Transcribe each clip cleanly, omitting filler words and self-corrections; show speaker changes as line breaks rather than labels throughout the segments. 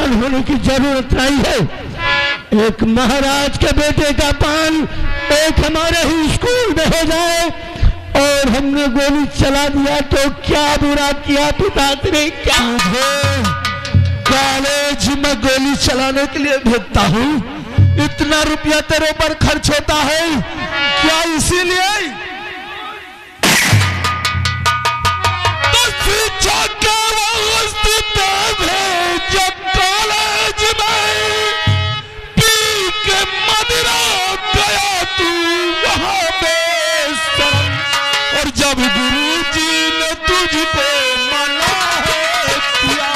परेशान होने की जरूरत नहीं है। एक महाराज के बेटे का पान एक हमारे ही स्कूल में हो जाए और हमने गोली चला दिया तो क्या बुरा किया पिताश्री? क्या कॉलेज में गोली चलाने के लिए भेजता हूँ? इतना रुपया तेरे पर खर्च होता है क्या? इसीलिए जब कॉलेज में पी के मदिरा गया तू वहां बेशरम, और जब गुरुजी ने तुझको मना है किया।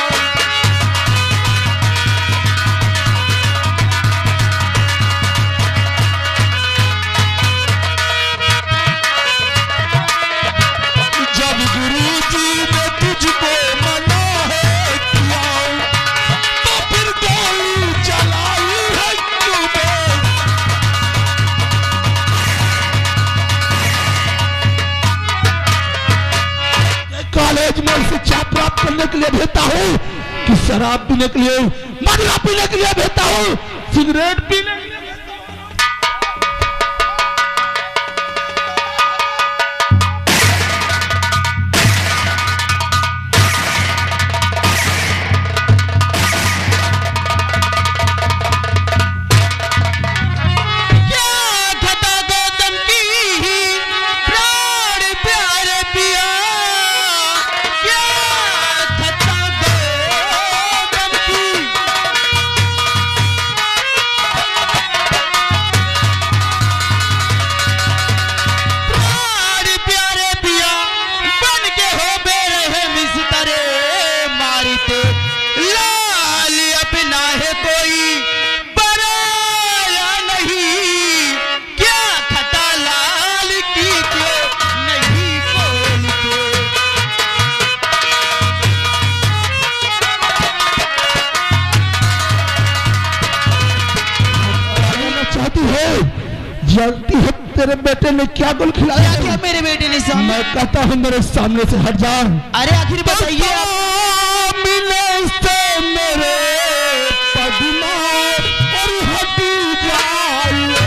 जब गुरुजी ने तुझको मना है किया तो फिर गोली चलाई है तूने। कॉलेज में शिक्षा प्राप्त करने के लिए भेजता हूँ कि शराब पीने के लिए, मदिरा पीने के लिए भेजता हूँ, सिगरेट पीने के लिए? जानती है तेरे बेटे ने क्या गुल खिलाया?
क्या मेरे बेटे ने सामने?
मैं कहता हूँ मेरे सामने से हट जा।
अरे आखिर बताइए आप।
मिले से मेरे पद्मा और हट जाइए।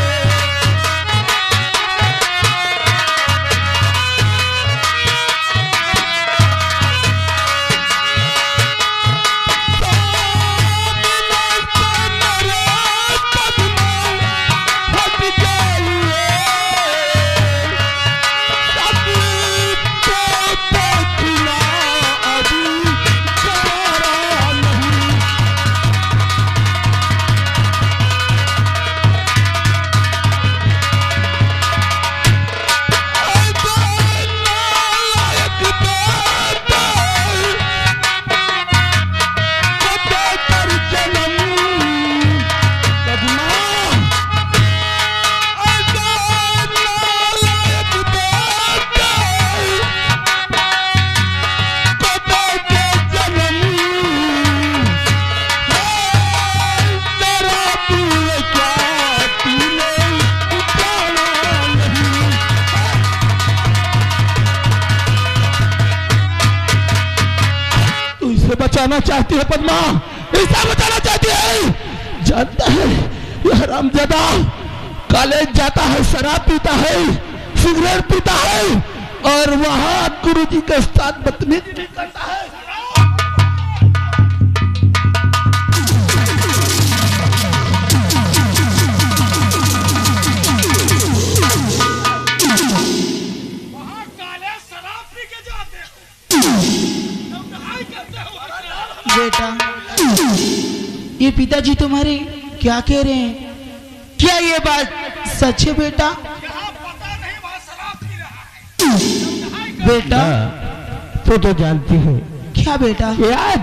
बचाना चाहती है पद्मा, इसे बचाना चाहती है। जानता है यह हरामजादा कॉलेज जाता है, शराब पीता है, सिगरेट पीता है और वहां गुरुजी के साथ बदतमीजी करता है।
बेटा, ये पिताजी तुम्हारे क्या कह रहे हैं? क्या ये बात सच है बेटा?
पता नहीं वहाँ शराब पी रहा है।
बेटा
तो जानती है
क्या बेटा?
ये आज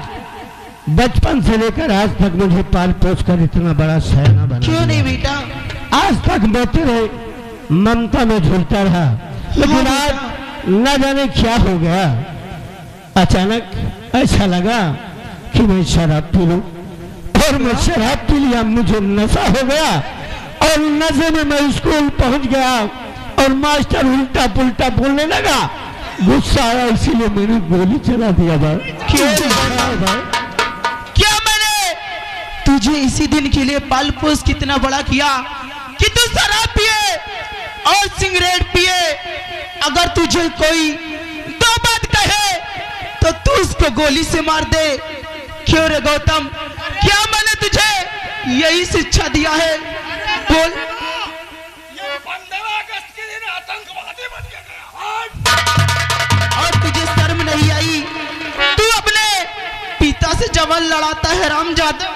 बचपन से लेकर आज तक मुझे पाल पोस कर इतना बड़ा सयाना बना।
क्यों नहीं बेटा?
आज तक मैं तेरे ममता में झूलता रहा, लेकिन आज न जाने क्या हो गया। अचानक ऐसा लगा कि मैं शराब पी लूं और मैं शराब पी लिया, मुझे नशा हो गया और नशे में मैं स्कूल पहुंच गया और मास्टर उल्टा पुल्टा बोलने लगा। गुस्सा आया इसीलिए मैंने गोली चला दिया भाई।
क्या मैंने तुझे इसी दिन के लिए पाल पोस कितना बड़ा किया कि तू शराब पिए और सिगरेट पिए। अगर तुझे कोई दो बात कहे तो तू उसको गोली से मार दे। क्यों रे गौतम, क्या मैंने तुझे यही शिक्षा दिया है? बोल।
ये 15 अगस्त के दिन आतंकवादी बन के गया।
और तुझे शर्म नहीं आई? तू अपने पिता से जवान लड़ाता है रामजादा।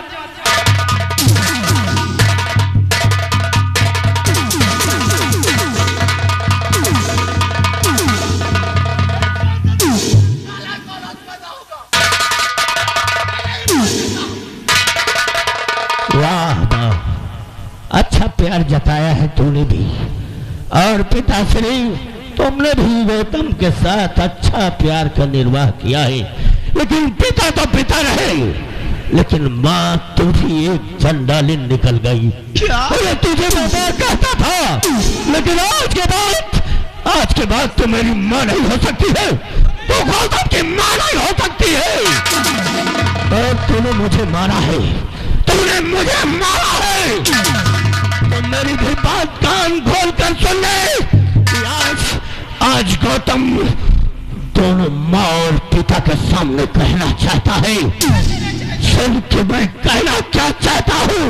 वाह वाह, अच्छा प्यार जताया है तूने भी, और पिताश्री तुमने भी गौतम के साथ अच्छा प्यार का निर्वाह किया है। लेकिन पिता तो पिता रहे, लेकिन माँ तो भी एक चंडालिन निकल गई।
क्या?
अरे तुझे मैं माँ कहता था, लेकिन आज के बाद तो मेरी माँ नहीं हो सकती है, तो गौतम की माँ नहीं हो सकती है। और तूने मुझे मारा है, तूने मुझे मारा है, तो मेरी भी बात कान खोल कर सुन ले। आज गौतम दोनों माँ और पिता के सामने कहना चाहता है। सुन के मैं कहना क्या चाहता हूँ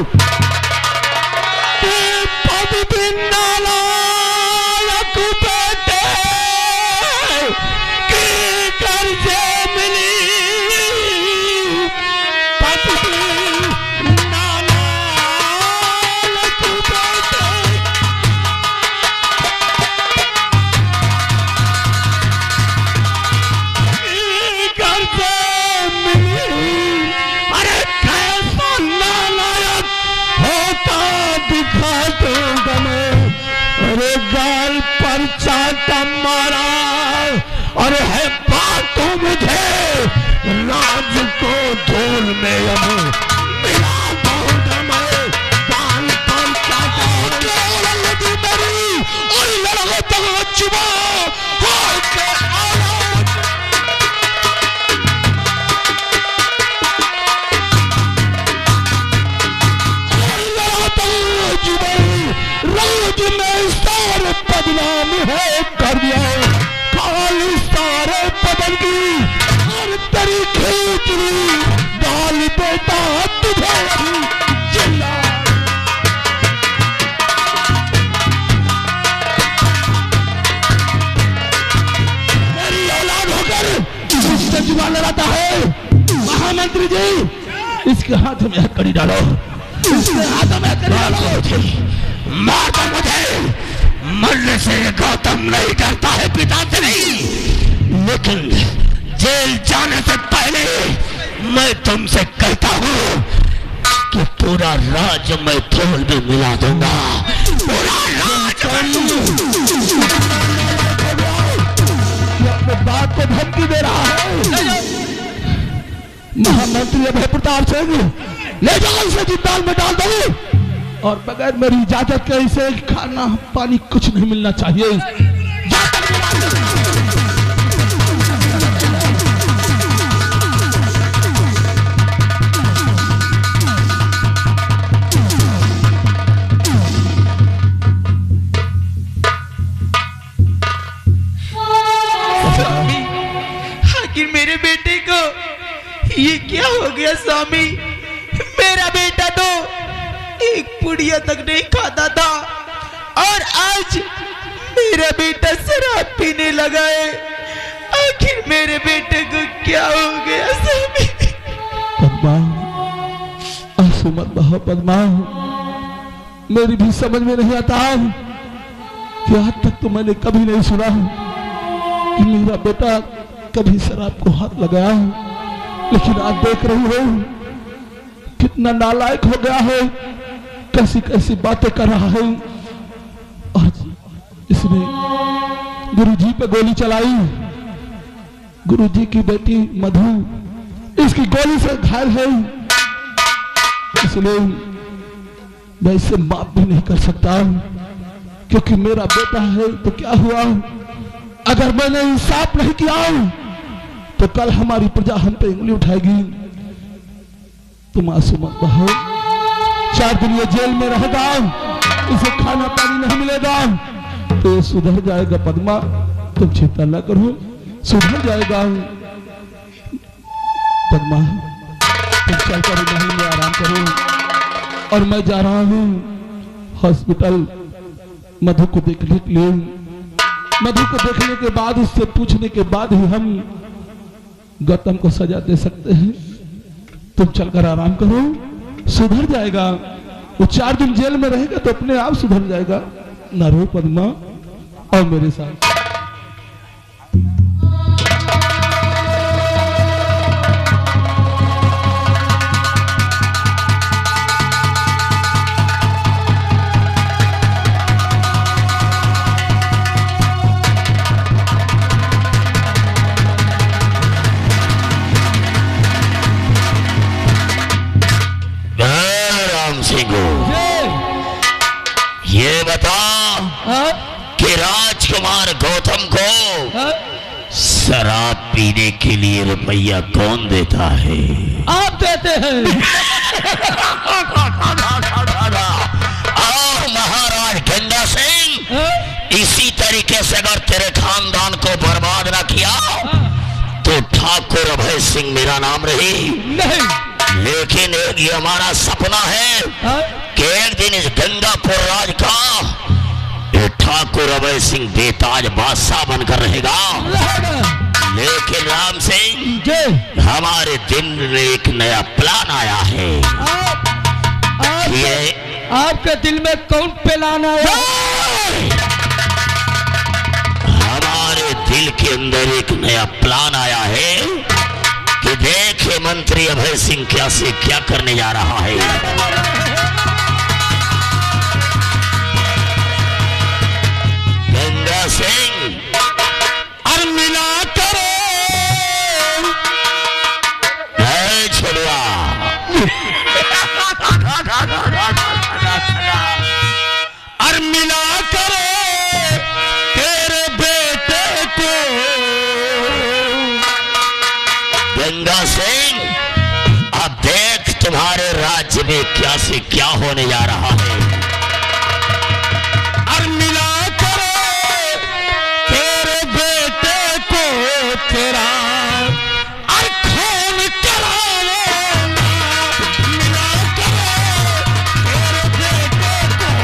कि पवित्र नालायक बेटे की घर से मिली पवित्र गाल पर चाटा मारा और है बात तो मुझे राज को धूल में अब मिला दूंगा मैं। गाल पर चाटा मेरी और लड़ो तो चुबा राज में सारे बदनाम है कर दिया, खाली सारे बदन की हर तरीके की डाल बेटा तुझे जिला। मेरी औलाद होकर इससे जुआ लड़ाता है। महामंत्री जी, इसके हाथ में कड़ी डालो, इसके हाथ में कड़ी डालो। मार दो मुझे, मरने से गौतम नहीं डरता है पिता से नहीं, लेकिन जेल जाने से पहले मैं तुमसे कहता हूँ कि पूरा राज मैं धूल में मिला दूंगा। पूरा राज अपने बात को धमकी दे रहा है। महामंत्री अभय प्रताप सिंह, ले जाओ इसे जिंदाल में डाल दो, और बगैर मेरी इजाजत के इसे खाना पानी कुछ नहीं मिलना चाहिए।
आखिर मेरे बेटे को ये क्या हो गया स्वामी? मेरा बेटा तो एक पुड़िया तक नहीं खाता था और आज मेरा बेटा शराब पीने लगा है। आखिर मेरे बेटे को क्या हो गया स्वामी?
पद्मा, आंसू मत बहा पद्मा, मेरी भी समझ में नहीं आता कि आज तक तो मैंने कभी नहीं सुना कि मेरा बेटा कभी शराब को हाथ लगाया, लेकिन आज देख रही हो कितना नालायक हो गया है, कैसी कैसी बातें कर रहा है। आज इसने गुरुजी पे गोली चलाई, गुरुजी की बेटी मधु इसकी गोली से घायल है, इसलिए मैं इसे माफ भी नहीं कर सकता, क्योंकि मेरा बेटा है। तो क्या हुआ, अगर मैंने इंसाफ नहीं किया तो कल हमारी प्रजा हम पे उंगली उठाएगी। तुम आंसू मत बहाओ,
4 दिन ये जेल में रहेगा, इसे खाना पानी नहीं मिलेगा तो ये सुधर जाएगा। पद्मा तुम चिंता न करो, सुधर जाएगा। पद्मा तुम चलकर महल में आराम करो और मैं जा रहा हूँ हॉस्पिटल मधु को देखने के लिए। मधु को देखने के बाद, उससे पूछने के बाद ही हम गौतम को सजा दे सकते हैं। तुम चलकर आराम करो, सुधर जाएगा। वो 4 दिन जेल में रहेगा तो अपने आप सुधर जाएगा। ना रो पद्मा, और मेरे साथ।
ये बता कि राजकुमार गौतम को शराब पीने के लिए रुपया कौन देता है?
आप देते हैं।
और महाराज गंगा सिंह, इसी तरीके से अगर तेरे खानदान को बर्बाद ना किया तो ठाकुर अभय सिंह मेरा नाम रही
नहीं।
लेकिन एक ये हमारा सपना है कि एक दिन इस गंगापुर राज का ठाकुर अभय सिंह बेताज बादशाह बनकर रहेगा। लेकिन राम सिंह, हमारे दिल में एक नया प्लान आया है।
आपके दिल में कौन प्लान आया?
हमारे दिल के अंदर एक नया प्लान आया है कि देखे मंत्री अभय सिंह क्या से क्या करने जा रहा है। गंगा सिंह और मिला करो छोड़वा और मिला करो तेरे बेटे को। गंगा सिंह, अब देख तुम्हारे राज्य में क्या से क्या होने जा रहा है। और मिला करो तेरे बेटे को तेरा और खून कराऊंगा। मिला करो तेरे बेटे को।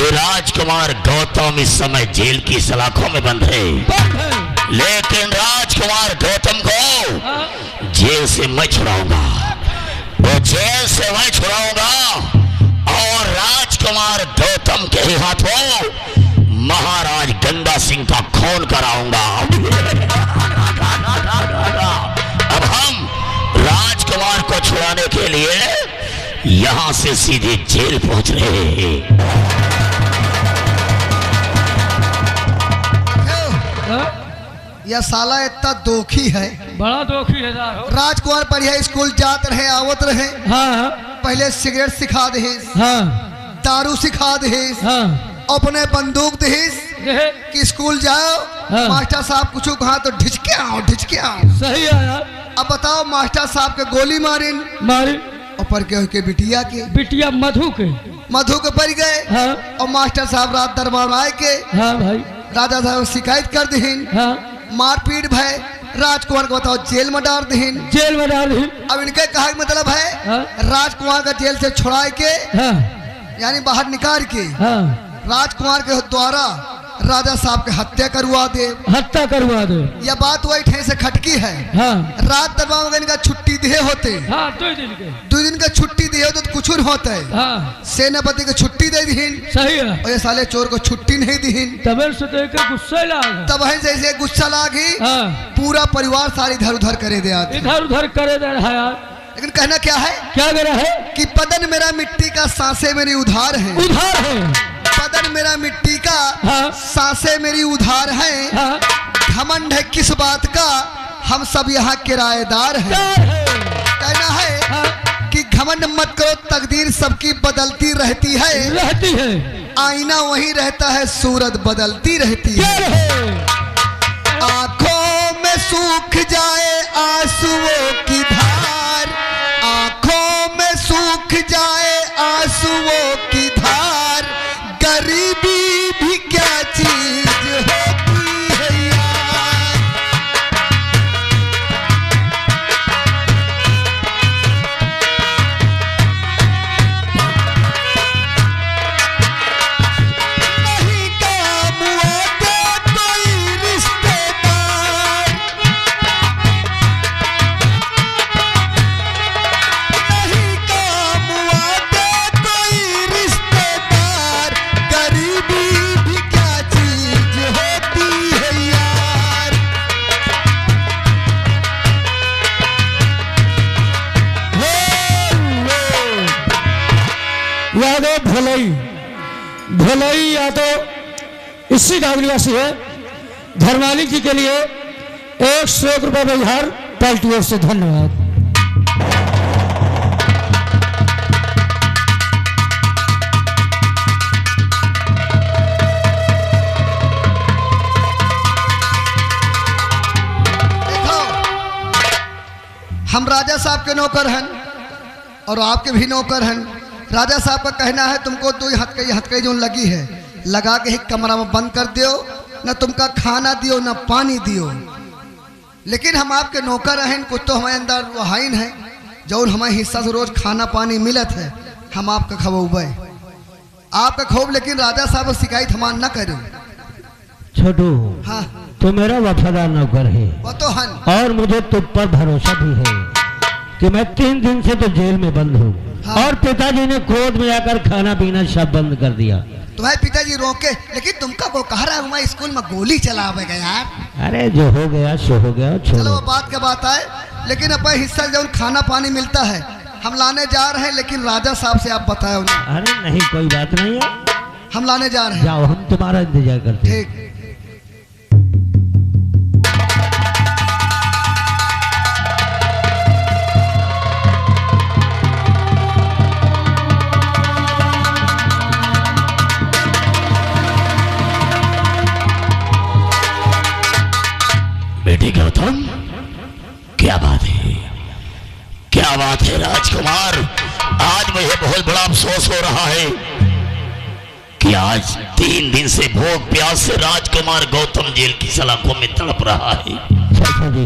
राजकुमार गौतम इस समय जेल की सलाखों में बंद है, लेकिन राजकुमार गौतम को जेल से मैं छुड़ाऊंगा। वो जेल से मैं छुड़ाऊंगा और राजकुमार गौतम के ही हाथों महाराज गंगा सिंह का खून कराऊंगा। अब हम राजकुमार को छुड़ाने के लिए यहां से सीधे जेल पहुंच रहे हैं।
यह साला इतना दोखी है,
बड़ा दोखी है।
राजकुमार बढ़िया स्कूल जात रहे, आवत रहे।
हाँ।
पहले सिगरेट सिखा दे,
हाँ।
दारू सिखा दे,
हाँ।
अपने बंदूक दे,
देहे
कि स्कूल जाओ
हाँ।
मास्टर साहब कुछ कहा तो ढिचके आओ।
सही है यार।
अब बताओ मास्टर साहब के गोली मारिन
मारी
और पर के बिटिया के
बिटिया मधु के।
मधु के पड़ गए
हाँ
और मास्टर साहब रात दरबार आए के
हाँ भाई
राजा साहब शिकायत कर दीन,
हाँ
मारपीट भय, राजकुमार को बताओ जेल में डाल दीन।
जेल में डाल दी।
अब इनके कहा के मतलब है
हाँ
राजकुमार का जेल से छुड़ाए के
हाँ
यानी बाहर निकाल के
हाँ
राजकुमार के द्वारा राजा साहब के हत्या करवा दे।
हत्या करवा दो।
यह बात वही ठे से खटकी है।
हाँ
रात दरबार में इनका छुट्टी दिए होते,
हाँ 2 दिन के।
2 दिन का छुट्टी दिए होते तो कुछ न होता है।
हाँ
सेनापति को छुट्टी दे दीन
सही है।
और ये साले चोर को छुट्टी नहीं दीन।
तबे से देख के गुस्सा लाग।
तब है जैसे गुस्सा लागी
हाँ
पूरा परिवार सारी इधर उधर करे दे आते।
इधर उधर करे दे रहा यार।
लेकिन कहना क्या है
क्या कर रहा है?
कि बदन मेरा मिट्टी का, सांसें मेरी उधार है।
उधार है।
बदन मेरा मिट्टी का,
हाँ
सांसें मेरी उधार है।
हाँ
घमंड है किस बात का, हम सब यहाँ किराएदार हैं।
प्यार है।
कहना है
हाँ
कि घमंड मत करो, तकदीर सबकी बदलती रहती है।
रहती है।
आईना वही रहता है, सूरत बदलती रहती है।
प्यार है।
आंखों में सूख जाए आंसुओं की धार, आंखों में सूख जाए आंसुओं की धार, गरीबी भी क्या चीज होती है यार। नहीं काम आते कोई रिश्तेदार, नहीं काम आते कोई रिश्तेदार, गरीबी भी क्या चीज होती है यार।
यादव भोलई भोलई यादव इसी गांव निवासी है। धर्माली जी के लिए 101 रुपये व्यवहार पार्टी ओर से धन्यवाद।
देखो हम राजा साहब के नौकर हैं और आपके भी नौकर हैं। राजा साहब का कहना है तुमको 2 हथकड़ी जो लगी है लगा के ही कमरा में बंद कर दियो, न तुमका खाना दियो न पानी दियो। लेकिन हम आपके नौकर हैं, कुछ तो हमारे अंदर वहाइन है जो हमारे हिस्सा से रोज खाना पानी मिलत है, हम आपका खबे आपका खूब। लेकिन राजा साहब शिकायत हमार न करो।
छोटू
हाँ
तो मेरा वफादार नौकर है
वो तो हन।
और मुझे तुम पर भरोसा भी है कि मैं 3 दिन से तो जेल में बंद हूँ।
हाँ।
और पिताजी ने क्रोध में आकर खाना पीना सब बंद कर दिया।
तुम्हारे पिताजी रोके, लेकिन तुमका को कह रहा है हमारे स्कूल में गोली चलावेगा यार।
अरे जो हो गया सो हो गया,
चलो
छोड़ो।
वो बात के बात आए। लेकिन अपने हिस्सा जब खाना पानी मिलता है हम लाने जा रहे हैं, लेकिन राजा साहब से आप बताए उन्हें
अरे नहीं कोई बात नहीं है,
हम लाने जा रहे हैं।
जाओ हम तुम्हारा इंतजार करते हैं।
ठीक।
बेटे गौतम, क्या बात है, क्या बात है राजकुमार। आज मुझे बहुत बड़ा अफसोस हो रहा है कि आज 3 दिन से भूख प्यास से राजकुमार गौतम जेल की सलाखों में तड़प रहा है।
चाचा जी,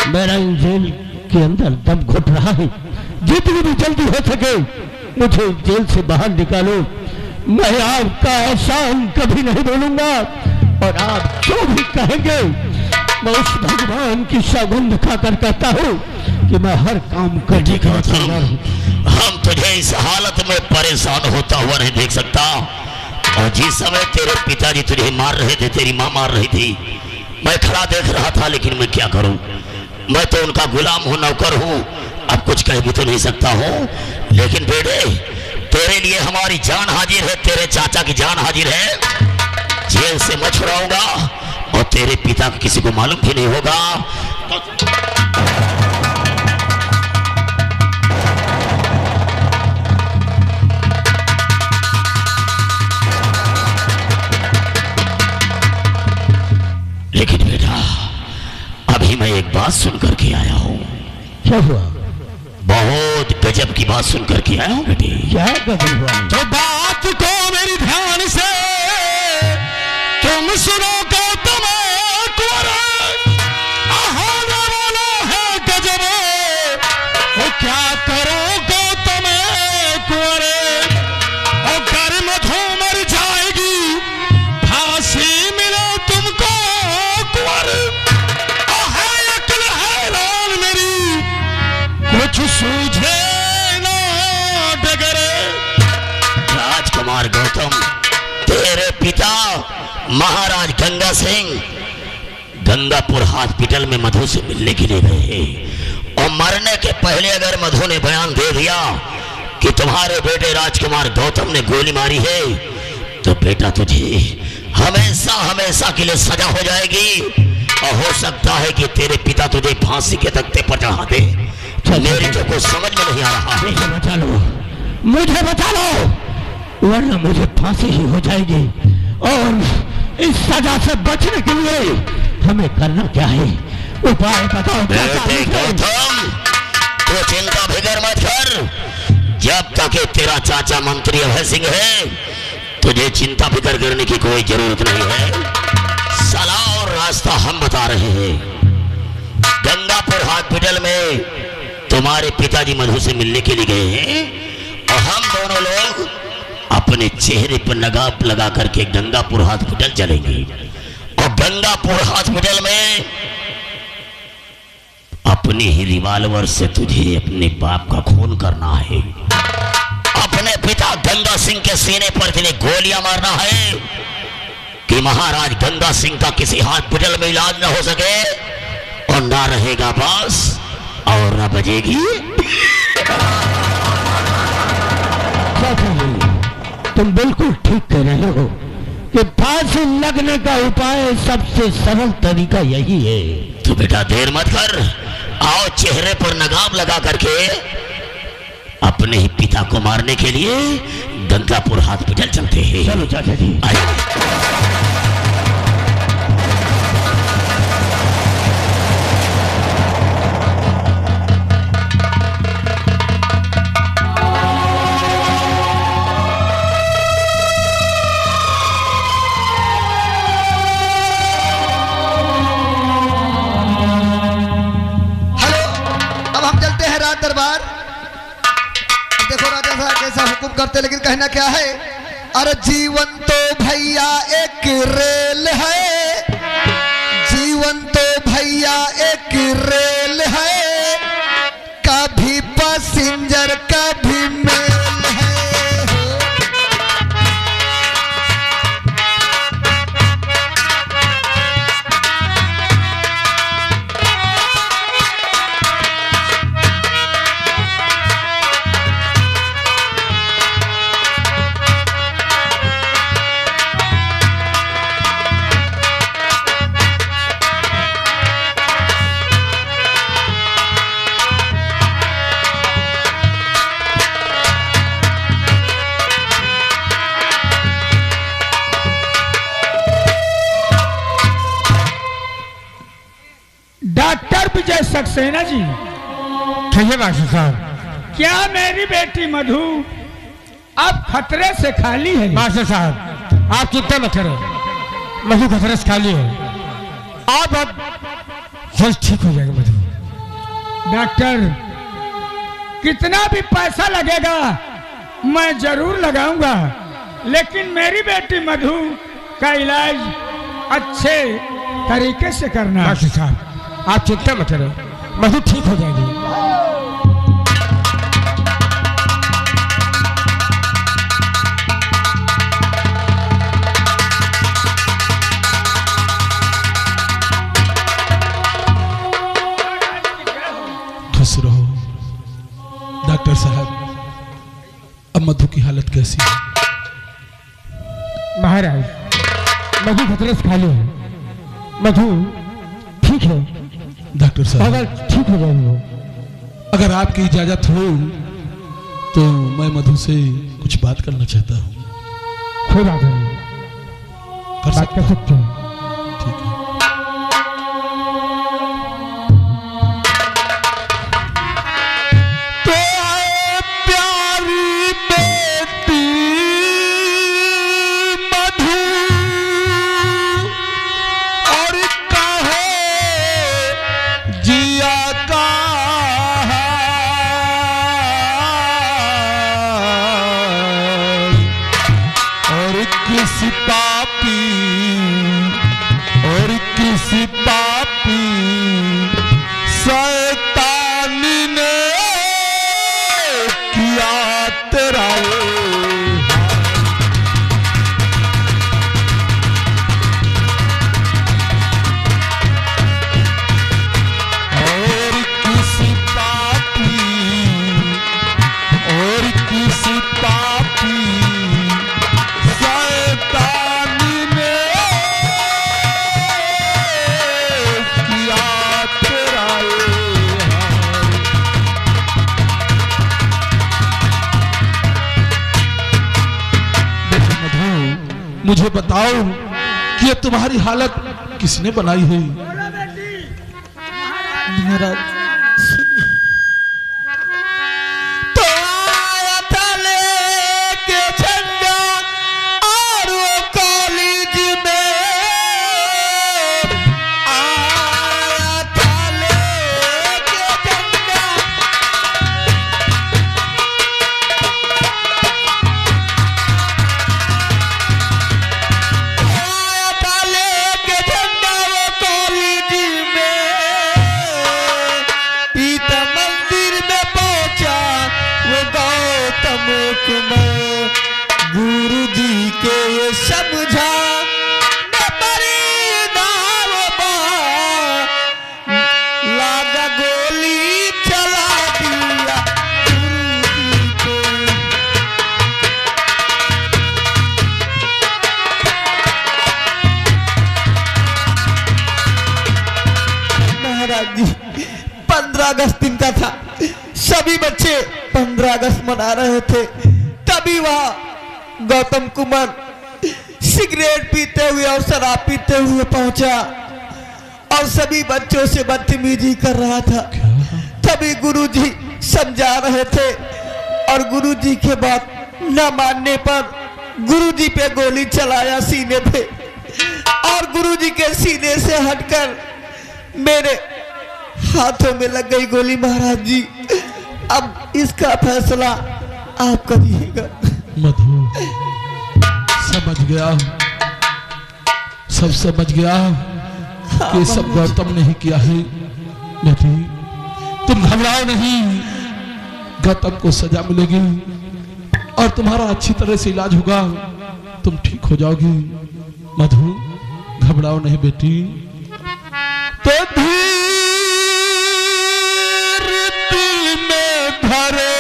मेरा इन जेल के अंदर दम घुट रहा है। जितनी भी जल्दी हो सके मुझे जेल से बाहर निकालो। मैं आपका एहसान कभी नहीं भूलूंगा और आप जो भी कहेंगे मैं उस भगवान की सौगंध खाकर कहता हूँ कि मैं हर काम करने का तैयार हूँ।
हम तुझे इस हालत में परेशान होता हुआ नहीं देख सकता। और जिस समय तेरे पिताजी तुझे मार रहे थे, तेरी माँ मार रही थी, मैं खड़ा देख रहा था। लेकिन मैं क्या करूं, मैं तो उनका गुलाम हूं, नौकर हूं। अब कुछ कह भी तो नहीं सकता हूं। लेकिन बेटे, तेरे लिए हमारी जान हाजिर है, तेरे चाचा की जान हाजिर है। जेल से मैं छुड़ाऊंगा और तेरे पिता को किसी को मालूम भी नहीं होगा। मैं एक बात सुन करके आया हूँ।
क्या हुआ?
बहुत गजब की बात सुन करके आया हूँ बेटी।
क्या गजब हुआ?
तो बात को मेरी ध्यान से तुम सुनो गौतम कुंवर, आहाना वाला है गजब, वो क्या करो गौतम कुंवर, और घर मधु मर जाएगी, फांसी मिले तुमको कुंवर, है अकल हैरान मेरी, कुछ सूझे ना डगरे।
राजकुमार गौतम, तेरे पिता महाराज गंगा सिंह गंगापुर हॉस्पिटल में मधु से मिलने के लिए गए, और मरने के पहले अगर मधु ने बयान दे दिया कि तुम्हारे बेटे राजकुमार गौतम ने गोली मारी है, तो बेटा तुझे हमेशा हमेशा के लिए सजा हो जाएगी, और हो सकता है कि तेरे पिता तुझे फांसी के तख्ते पर चढ़ा दे। मेरी तो कुछ समझ में नहीं आ रहा।
मुझे बचा लो, मुझे बचा लो, वरना मुझे फांसी ही हो जाएगी। और इस सजा से बचने के लिए हमें करना क्या है? उपाय बताओ।
बेटे गौतम, तो चिंता फिकर मत कर। जब तक ये तेरा चाचा मंत्री अभय सिंह है, तुझे चिंता फिकर करने की कोई जरूरत नहीं है। सलाह और रास्ता हम बता रहे हैं। गंगापुर हॉस्पिटल में तुम्हारे पिताजी मधु से मिलने के लिए गए हैं, और हम दोनों लोग अपने चेहरे पर नकाब लगा करके गंगापुर हॉस्पिटल चलेंगे, और गंगापुर हॉस्पिटल में अपने ही रिवॉल्वर से तुझे अपने बाप का खून करना है। अपने पिता गंगा सिंह के सीने पर तुझे गोलियां मारना है कि महाराज गंगा सिंह का किसी हॉस्पिटल में इलाज न हो सके, और ना रहेगा बांस और ना बजेगी।
तुम बिल्कुल ठीक कह रहे हो कि फांसी लगने का उपाय सबसे सरल तरीका यही है।
तो बेटा देर मत कर, आओ चेहरे पर नकाब लगा करके अपने ही पिता को मारने के लिए गंगापुर हॉस्पिटल चलते हैं।
चलो चाचा जी।
आइए।
दरबार देखो राजा साहब कैसा हुक्म करते, लेकिन कहना क्या है? अरे जीवन तो भैया एक रेल है, जीवन तो भैया एक रेल है, कभी पैसेंजर कभी मेल है।
डॉक्टर विजय सक्सेना जी,
ठीक है डॉक्टर साहब।
क्या मेरी बेटी मधु अब खतरे से खाली है?
डॉक्टर साहब आप चिंता मत करो, मधु खतरे से खाली है, आप अब जल्द ठीक हो जाएगा मधु।
डॉक्टर, कितना भी पैसा लगेगा मैं जरूर लगाऊंगा, लेकिन मेरी बेटी मधु का इलाज अच्छे तरीके से करना।
डॉक्टर साहब आप चिंता मत करो, मधु ठीक हो जाएगी।
खुश रहो डॉक्टर साहब। अब मधु की हालत कैसी है?
महाराज मधु खतरे से खाली है, मधु ठीक है।
डॉक्टर साहब
अगर ठीक हो जाएगी वो।
अगर आपकी इजाजत हो तो मैं मधु से कुछ बात करना चाहता हूँ।
कोई बात नहीं,
कर
बात कर
सकता हूँ?
सकते हैं।
ठीक है। जिया का और किसी पापी शैतानी ने किया तेरा मुझे बताओ कि ये तुम्हारी हालत किसने बनाई है?
महाराज तो आया था लेके झंडा और वो कॉलेज में आया था लेके झंडा गुरु जी के ये समझा लागा गोली चला दिया महाराज जी 15 अगस्त दिन का था। सभी बच्चे 15 अगस्त मना रहे थे। तभी वहां गौतम कुमार सिगरेट पीते हुए और शराब पीते हुए पहुंचा और सभी बच्चों से बदतमीजी कर रहा था। तभी गुरुजी समझा रहे थे और गुरुजी के बात न मानने पर गुरुजी पे गोली चलाया सीने पे और गुरुजी के सीने से हटकर मेरे हाथों में लग गई गोली। महाराज जी अब इसका फैसला आप करिएगा।
मधु समझ गया, सब समझ गया कि सब गौतम ने ही किया है। बेटी तुम घबराओ नहीं, गौतम को सजा मिलेगी और तुम्हारा अच्छी तरह से इलाज होगा, तुम ठीक हो जाओगी। मधु घबराओ नहीं बेटी। तो धीर दिल में भरे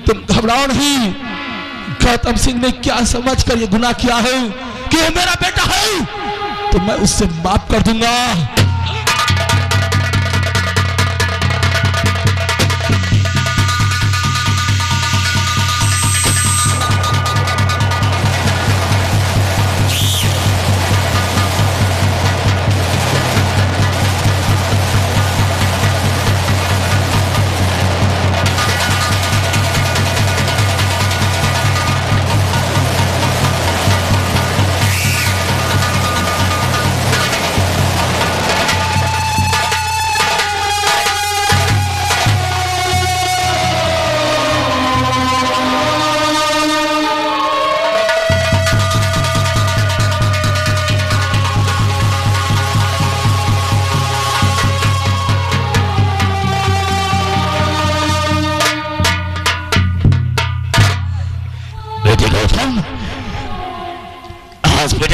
तुम घबराओ नहीं। गौतम सिंह ने क्या समझ कर ये गुनाह किया है कि वो मेरा बेटा है, तो मैं उससे माफ कर दूंगा।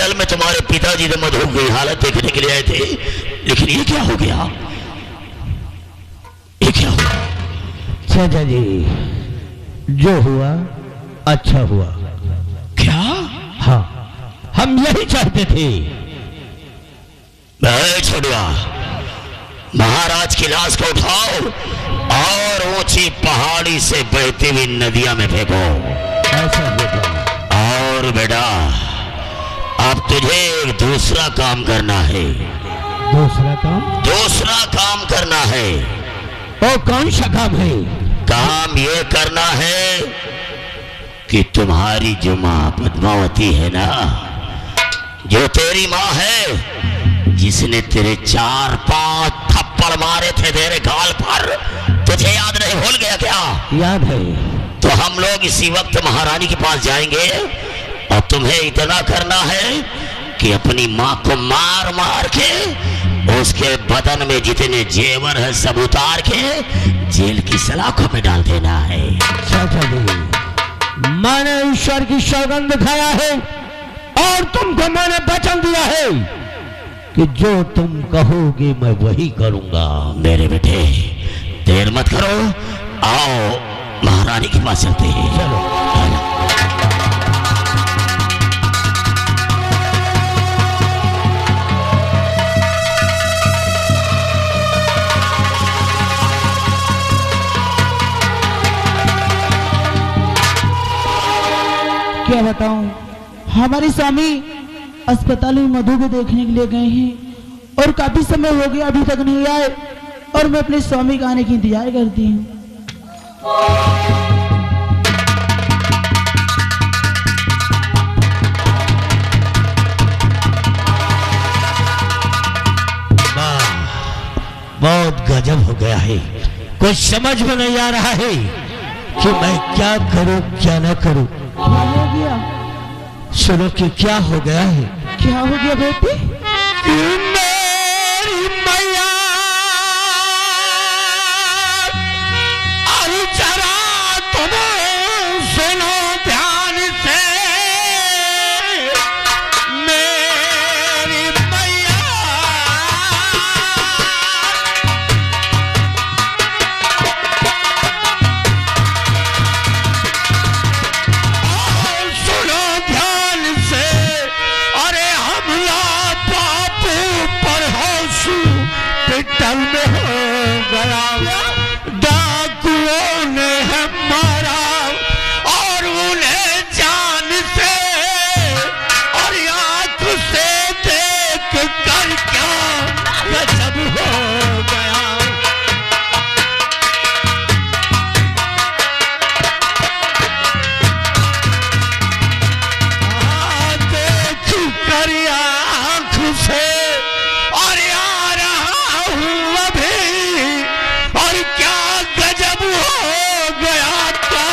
महल में तुम्हारे पिताजी ने मधु की हालत देखने के लिए आए थे, लेकिन ये क्या हो गया? ये क्या हुआ?
चाचा जी, जो हुआ अच्छा हुआ।
क्या?
हाँ, हम यही चाहते थे।
छोड़िया, महाराज की लाश को उठाओ और ऊंची पहाड़ी से बहती हुई नदियां में फेंको।
ऐसा होगा।
और बेटा, अब तुझे एक दूसरा काम करना है।
दूसरा काम?
दूसरा काम करना है।
ओ, कौन सा काम है?
काम ये करना है कि तुम्हारी जो माँ पद्मावती है ना, जो तेरी माँ है, जिसने तेरे 4-5 थप्पड़ मारे थे तेरे गाल पर, तुझे याद नहीं? भूल गया क्या?
याद है।
तो हम लोग इसी वक्त महारानी के पास जाएंगे और तुम्हें इतना करना है कि अपनी माँ को मार मार के उसके बदन में जितने जेवर है सब उतार के जेल की सलाखों में डाल देना है।
चाचा जी, मैंने ईश्वर की सौगंध खाया है और तुमको मैंने वचन दिया है कि जो तुम कहोगे मैं वही करूंगा।
मेरे बेटे, देर मत करो, आओ महारानी के पास चलते हैं।
चलो।
क्या बताऊं, हमारे स्वामी अस्पताल में मधु को देखने के लिए गए हैं और काफी समय हो गया अभी तक नहीं आए, और मैं अपने स्वामी के आने की इंतजार करती हूँ।
बहुत गजब हो गया है, कुछ समझ में नहीं आ रहा है कि मैं क्या करूं क्या ना करूं।
क्या हो गया?
सुनो कि क्या हो गया है।
क्या हो गया बेटी?
मेरी मैया, अरे जरा तुम सुनो ध्यान से, मेरी मैया, सुनो ध्यान से, अरे हमला बापू पर होशू पिटल में हो गया, डाकुओं ने है मारा और उन्हें जान से और आंख से देख कर क्या गजब हो गया। देख कर आंख से और आ रहा हूँ अभी, और क्या गजब हो गया, क्या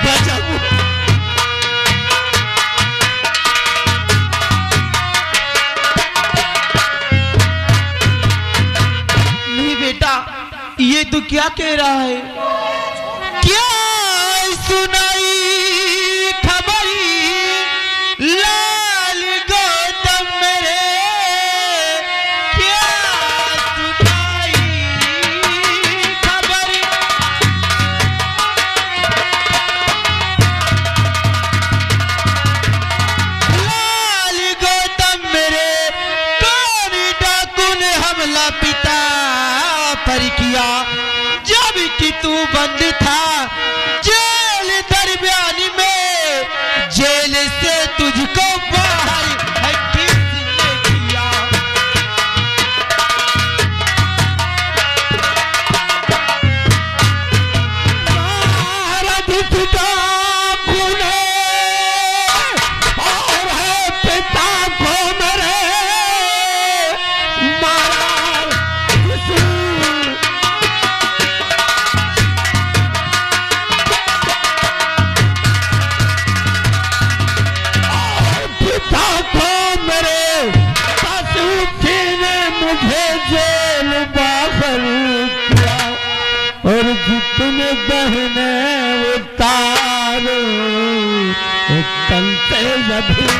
गजब।
नहीं बेटा, ये तो क्या कह रहा है? क्या सुनाई खबरी लाल गौतम मेरे, क्या सुनाई खबरी? लाल गौतम मेरे, कौन डाकू ने हमला पिता पर किया, जब कि तू बंद था जेल दरमियान में, जेल से तुझको बाहर है किसने किया?
महाराज पिता पुणे और है पिता को मेरे मारा। पिता को मेरे पशु ने मुझे जेल बाहर किया, और जितने गहने उतारो तन से जभी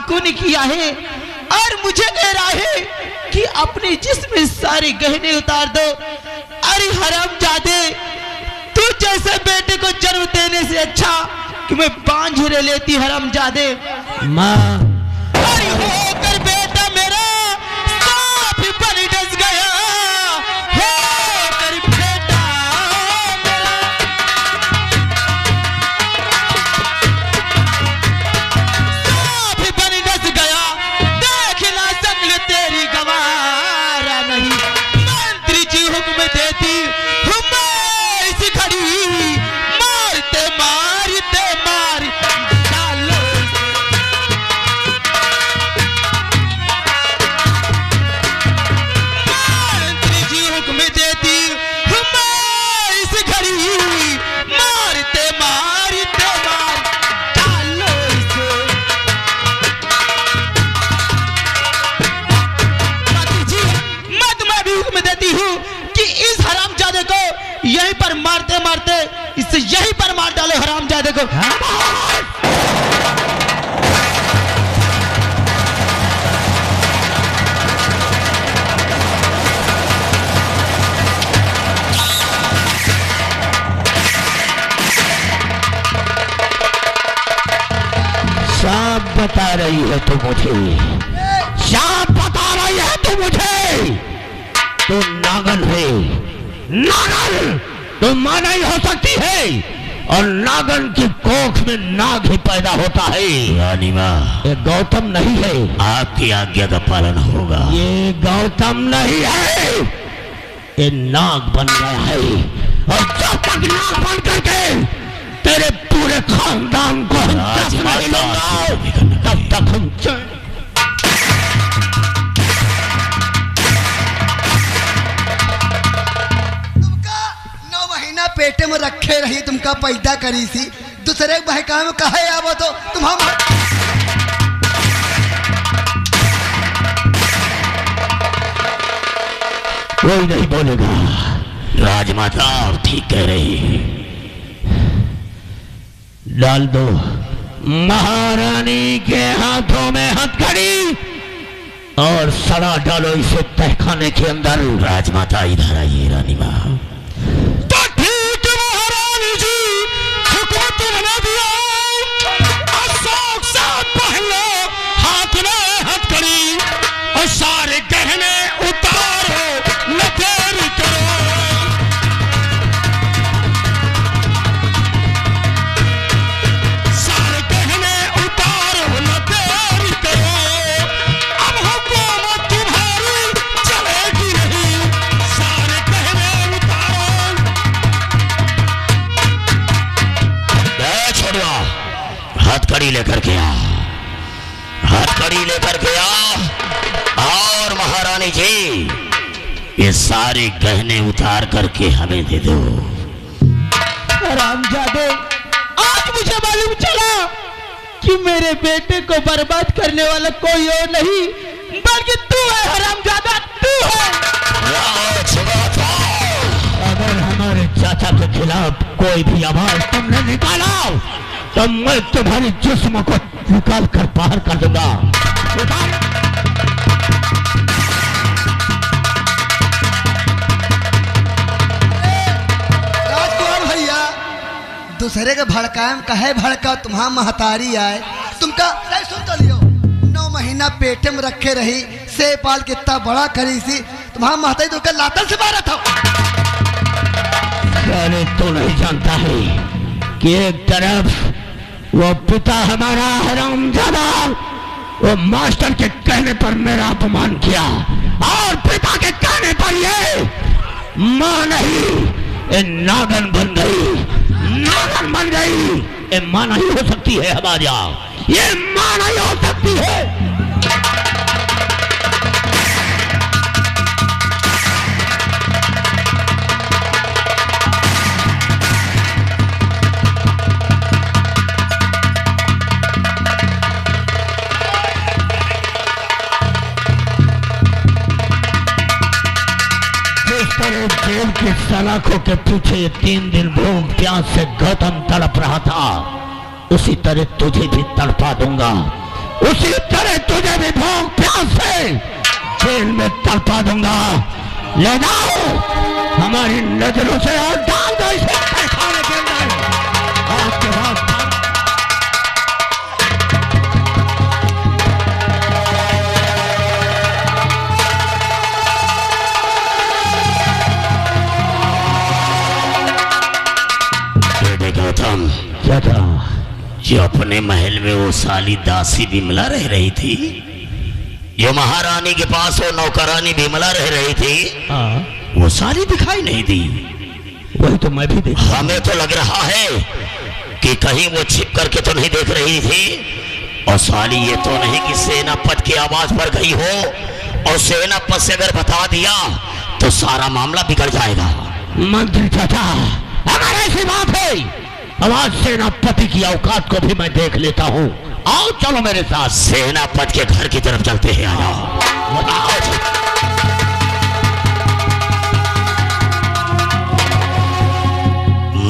को ने किया है और मुझे कह रहा है कि अपने जिस्म में सारे गहने उतार दो। अरे हरामजादे, तू जैसे बेटे को जन्म देने से अच्छा कि मैं 5 हीरे लेती। हरामजादे,
माँ
अरे होकर बेटा मेरा सांप पर डस गया, होकर बेटा मेरा सांप पर डस गया। देखना शक्ल तेरी गवारा नहीं, मंत्री जी हुक्म देती हूँ मैं इस घड़ी, मारते मारते मार डालो। मंत्री जी हुक्म देती हूँ मैं इस घड़ी, मारते मारते मार डालो इसे। मंत्री जी, मैं तुम्हें भी हुक्म देती हूँ कि इस हरामजादे को यहीं पर मारते मारते इसे यहीं पर मार डालो। हरामजादे को
सांप बता रही है तू मुझे, सांप बता रही है तू मुझे, तू नागन है, नागन तो मां नहीं हो सकती है, और नागन की कोख में नाग ही पैदा होता है। रानी माँ, ये गौतम नहीं है, आपकी आज्ञा का पालन होगा। ये गौतम नहीं है, ये नाग बन गया है, और जब तक नाग बन करके तेरे पूरे खानदान को हम तक नहीं लूंगा, तब तक हम
तुमका 9 महीना पेटे में रखे रही, तुमका पैदा करी सी, दूसरे बहका में कहे आवो तो तुम हम
कोई नहीं बोलेगा। राजमाता आप ठीक कह रही है, डाल दो महारानी के हाथों में हथकड़ी और सड़ा डालो इसे तहखाने के अंदर। राजमाता इधर आइए। रानी माँ, तो ठीक है महारानी जी, हुक्म तुमने दिया, अशोक साथ पहले हाथ में हथकड़ी और सारे गहने उतारो, न देरी करो। सारे गहने उतारो, न देरी करो। अब हुकूमत तुम्हारी चलेगी नहीं, सारे गहने उतारो। छोड़ो, हथकड़ी लेकर के आ, हथकड़ी लेकर के आ, और महारानी जी ये सारे गहने उतार करके हमें दे दो।
हरामजादे, आज मुझे मालूम चला कि मेरे बेटे को बर्बाद करने वाला कोई और नहीं बल्कि तू है। हरामजादा, तू है।
अगर हमारे चाचा के खिलाफ कोई भी आवाज तुमने निकाला तो मैं तुम्हारी जिस्म को निकाल कर बाहर कर दूंगा।
राजकुमार भैया, दूसरे के भड़काएम कहे भड़का, तुम्हारा महतारी आए, तुमका नहीं सुन तो लियो, 9 महीना पेटे में रखे रही, से पाल के इतना बड़ा करी सी, तुम्हारा महतारी तुमका लातन से मारा था।
अरे तू नहीं जानता है कि एक तरफ वो पिता हमारा हरामजादा, वो मास्टर के कहने पर मेरा अपमान किया, और पिता के कहने पर ये मां नहीं, ये नागन बन गई, नागन बन गई। ये मां नहीं हो सकती है हमारे यहाँ, ये मां नहीं हो सकती है। जेल की सलाखों के पीछे 3 दिन भूख प्यास से गौतम तड़प रहा था, उसी तरह तुझे भी तड़पा दूंगा।
उसी तरह तुझे भी भूख प्यास से जेल में तड़पा दूंगा। ले जाओ हमारी नजरों से और डाल दो इसे खाने के अंदर। आज के बाद
गौतम,
क्या था?
जो अपने महल में वो साली दासी विमला रह रही थी, जो महारानी के पास वो नौकरानी विमला रह रही थी,
हाँ,
वो साली दिखाई नहीं दी।
वही तो मैं भी देख।
हमें तो लग रहा है कि कहीं वो छिप करके तो नहीं देख रही थी, और साली ये तो नहीं कि सेनापति की आवाज पर गई हो, और सेनापति से अगर बता दिया तो सारा मामला बिगड़ जाएगा।
मंत्री चाचा, अगर ऐसी बात है अब आज सेनापति की औकात को भी मैं देख लेता हूँ। आओ चलो मेरे साथ।
सेनापति के घर की तरफ चलते हैं। आ जाओ।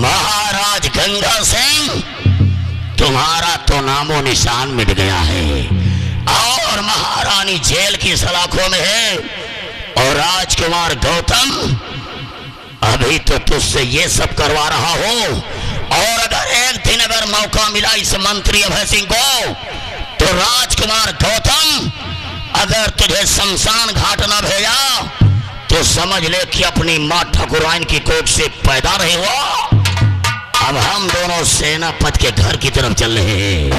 महाराज गंगा सिंह, तुम्हारा तो नामो निशान मिट गया है, और महारानी जेल की सलाखों में है, और राजकुमार गौतम अभी तो तुझसे ये सब करवा रहा हो, और अगर एक दिन अगर मौका मिला इस मंत्री अभय सिंह को, तो राजकुमार गौतम अगर तुझे शमशान घाट न भेजा तो समझ ले कि अपनी मां ठाकुराइन की कोख से पैदा नहीं हुआ। अब हम दोनों सेनापति के घर की तरफ चल रहे हैं।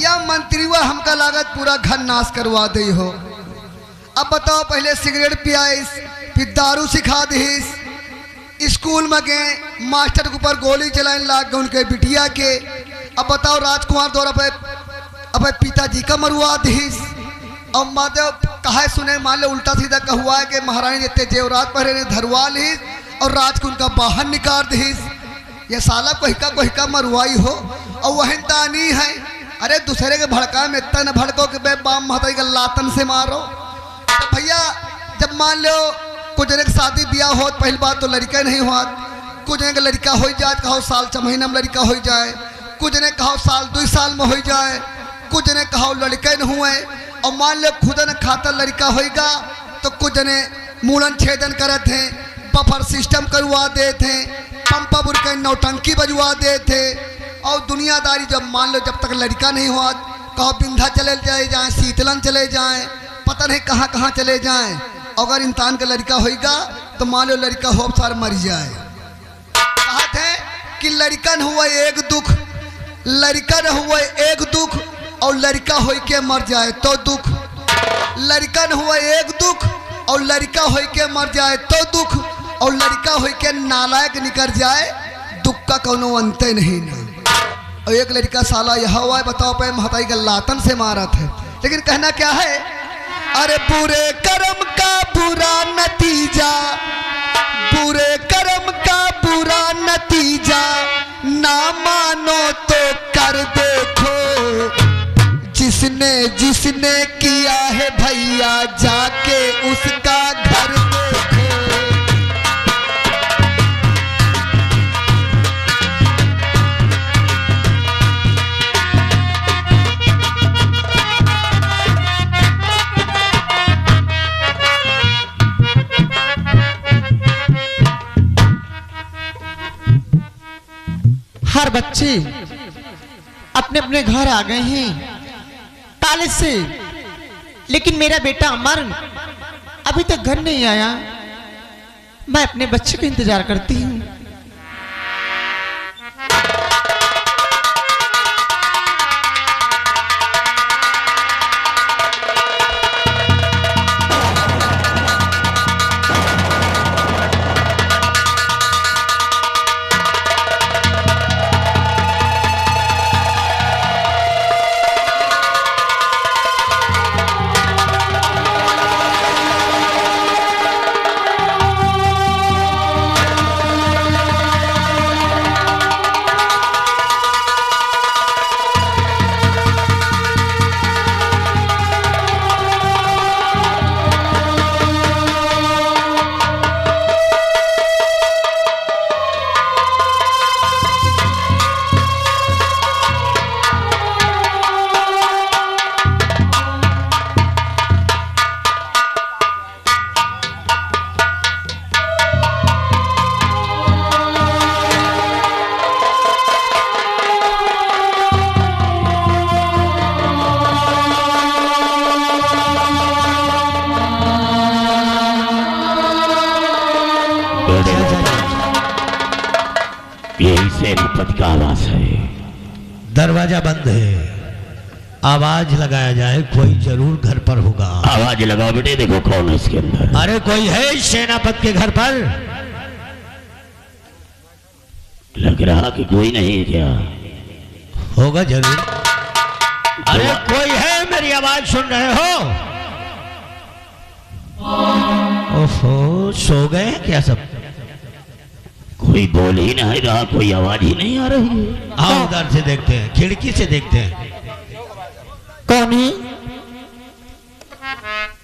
या मंत्री हुआ हमका लागत पूरा घर नाश करवा दे हो। अब बताओ, पहले सिगरेट पियाइस, फिर दारू सिखा दीस, स्कूल में गए मास्टर के ऊपर गोली चलाने लाग गए उनके बिटिया के। अब बताओ, राजकुमार द्वारा अब पिताजी का मरवा दीस, और माधव कहा सुने मान लो उल्टा सीधा कहुआ है कि महारानी जितने जेवरात पहरे ने धरवा लीस और राज को उनका बाहर निकाल दीस। ये साला कोहिका मरवाई हो, और वही तानी है। अरे दूसरे के भड़का में इतना न भड़को कि बे बाम महताई का लातन से मारो। तो भैया जब मान लो कुछ जने शादी ब्याह हो, पहली बात तो लड़का नहीं हुआ, कुछ जने का लड़का हो जाए, कहो साल 6 महीना में लड़का हो जाए, कुछ जने कहो साल 2 साल में हो जाए, कुछ जने कहो लड़के न हुए, और मान लो खुद न खाता लड़का होगा तो कुछ जने मूलन छेदन करते हैं, बफर सिस्टम करवा देते हैं, पंपा बुरके नौटंकी बजवा देते, और दुनियादारी जब मान लो जब तक लड़का नहीं हुआ कहो बिंधा चले जाए, शीतलन चले जाए, पता नहीं कहाँ कहाँ चले जाएं। अगर इंसान का लड़का होगा तो मान लो लड़का हो सार मर जाए। कहते हैं कि लड़का न हुआ एक दुख, लड़का न हुआ एक दुख, और लड़का हो के मर जाए तो दुख। लड़का न हुआ एक दुख, और लड़का हो के मर जाए तो दुख, और लड़का हो के नालायक निकल जाए, दुख का कोनो अंत नहीं ना। और एक लड़का साला यह हुआ है, बताओ पे महताई का लातन से मारा था। लेकिन कहना क्या है, अरे बुरे कर्म का बुरा नतीजा, बुरे कर्म का बुरा नतीजा, ना मानो तो कर देखो, जिसने किया है भैया जाके उसका घर देखो।
हर बच्चे अपने अपने घर आ गए हैं ताले से, लेकिन मेरा बेटा अमर अभी तक घर नहीं आया। मैं अपने बच्चे का इंतजार करती हूँ।
सेनापति का आवाज है।
दरवाजा बंद है, आवाज लगाया जाए, कोई जरूर घर पर होगा।
आवाज लगाओ बेटे, देखो कौन है इसके अंदर।
अरे कोई है इस सेनापति के घर पर?
लग रहा कि कोई नहीं है। क्या
होगा जरूर। अरे कोई है, मेरी आवाज सुन रहे हो? ओहो, सो गए हैं क्या सब?
कोई बोल ही नहीं रहा, कोई आवाज ही नहीं आ रही है।
आओ उधर से देखते हैं, खिड़की से देखते हैं।
कौन है?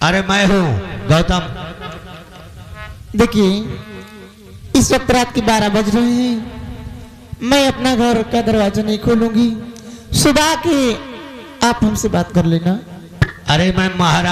अरे मैं हूँ गौतम।
देखिए, इस वक्त रात के 12 बज रहे हैं। मैं अपना घर का दरवाजा नहीं खोलूंगी। सुबह के आप हमसे बात कर लेना।
अरे मैं महाराज